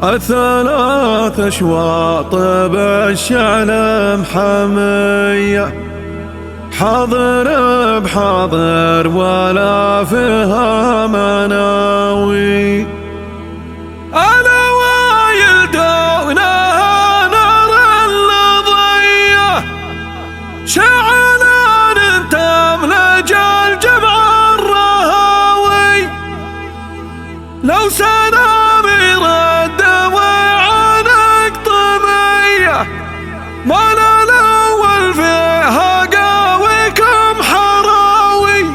الثلاث أشواط بالشعل محمية، حاضر بحاضر ولا فيها مناوي. الأوايل دونها نار الضية، شعلان تملج الجمع الرهاوي. لو سنامير الدواء عنك طمية، ولا الأول فيها قاويكم حراوي.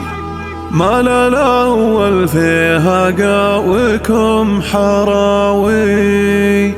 ما الأول فيها قاويكم حراوي.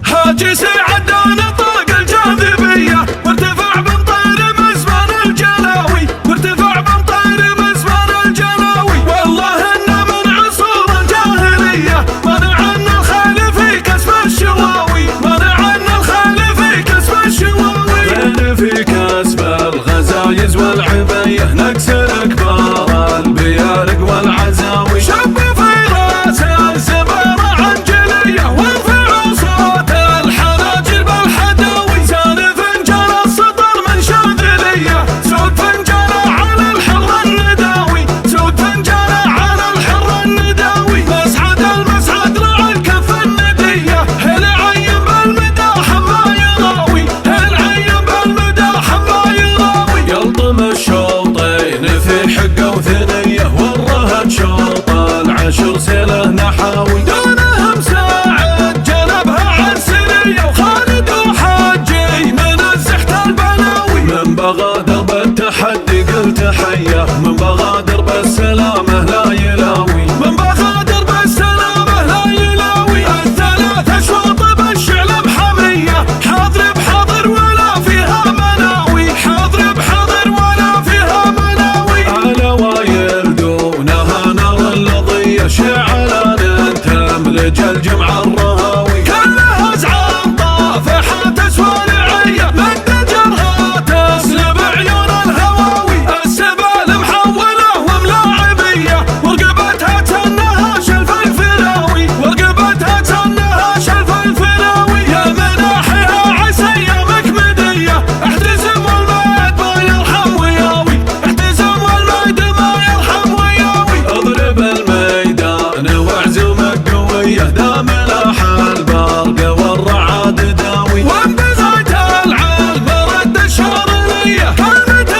حاجي سعد نطاق الجاذبية، وارتفع بمطير مزمار الجلاوي، وارتفع بمطير مزمار الجلاوي. والله إنه من عصور الجاهلية، منع عنا الخيل في كسب الشواوي، منع عنا الخيل في كسب الشواوي. خيل في كسب الغزايز والعبية، نكسر كبار البيارق والعزاوي. شب في راس الزبارة عنجلية، وارفع صوت الحناجر بالحداوي. سال فنجان السطر من شاذلية، سود فنجانه على الحر النداوي، سود فنجانه على الحر النداوي. مسعد المسعد رع الكف الندية، هل عين بالمداح ما يراوي، هل عين بالمداح ما يراوي. يلطم الشوطين في حقه وثنية، والرهد شوط العشر سيله نحاوي. دونهم ساعد جنبها عن سرية، وخالد وحاجي من الزحت البلاوي. من بغادر بالتحدي قلت حيه، من بغادر بالسلامة لا يلاوي. من بغادر بالسلامة لا يلاوي. الثلاث أشواط بالشعل محمية، حاضر بحاضر ولا فيها مناوي، حاضر بحاضر ولا فيها مناوي. على وايل دونها نار الضية، شعلان تملج الجمع الرهاوي. كلها زعام طافحات اسوالعية، من دجرها تسلب عيون الهواوي. السبال محولة وملاعبية، ورقبتها تنها شلف الفراوي، ورقبتها تنها شلف الفراوي. يا مناحيها عسى ايامك مدية، احتزم والميد ما يرحم وياوي، احتزم والميد ما يرحم وياوي. اضرب الميدان واعزمك قوية، دام لاح البرق والرعاد داوي. وان بغيت العلم رد الشرعية، كلمة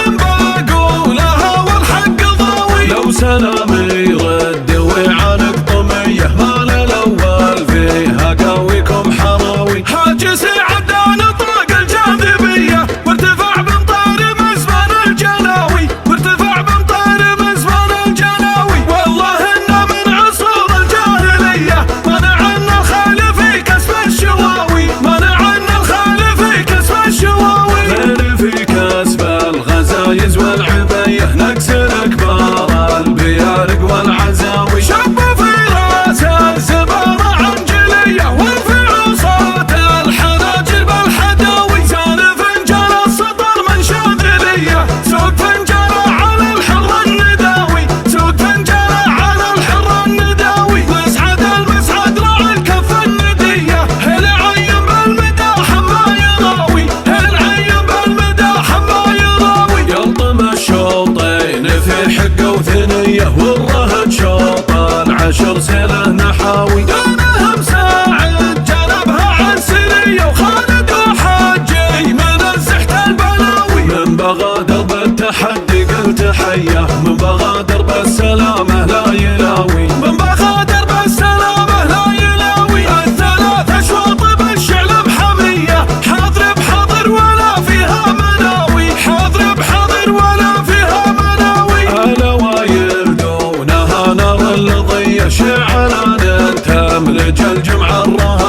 بقولها والحق ضاوي. لو سلامي رد وعنك طمية، مال الأول فيها قاويكم حراوي. حاجي سعد نطاق الجاذبية، وارتفع بمطير مزمار الجلاوي، وارتفع بمطير مزمار الجلاوي. والله إنه من عصور الجاهلية، منع عنا الخيل في كسب الشواوي، منع عنا الخيل في كسب الشواوي. خيل في كسب الغزايز والعبية، نكسر كبار البيارق والعزاوي. شب في راس الزبارة عنجلية، وارفع صوت الحناجر بالحداوي. سال فنجان السطر من شاذلية، سود فنجانه على الحر النداوي، سود فنجانه على الحر النداوي. مسعد المسعد رع الكف الندية، هل عين بالمداح ما يراوي، هل عين بالمداح ما يراوي. يلطم الشوطين في حقه وثنية، والرهد شوط العشر سيله نحاوي. دونهم ساعد جنبها عن سرية، وخالد وحاجي من الزحت البلاوي. من بغادر بالتحدي قلت حيه، من بغادر بالسلامة لا يلاوي. من بغادر بالسلامة لا يلاوي. الثلاث أشواط بالشعل محمية، حاضر بحاضر ولا فيها مناوي، حاضر بحاضر ولا فيها مناوي. على وايل دونها نار الضية، شعلان تملج الجمع الرهاوي.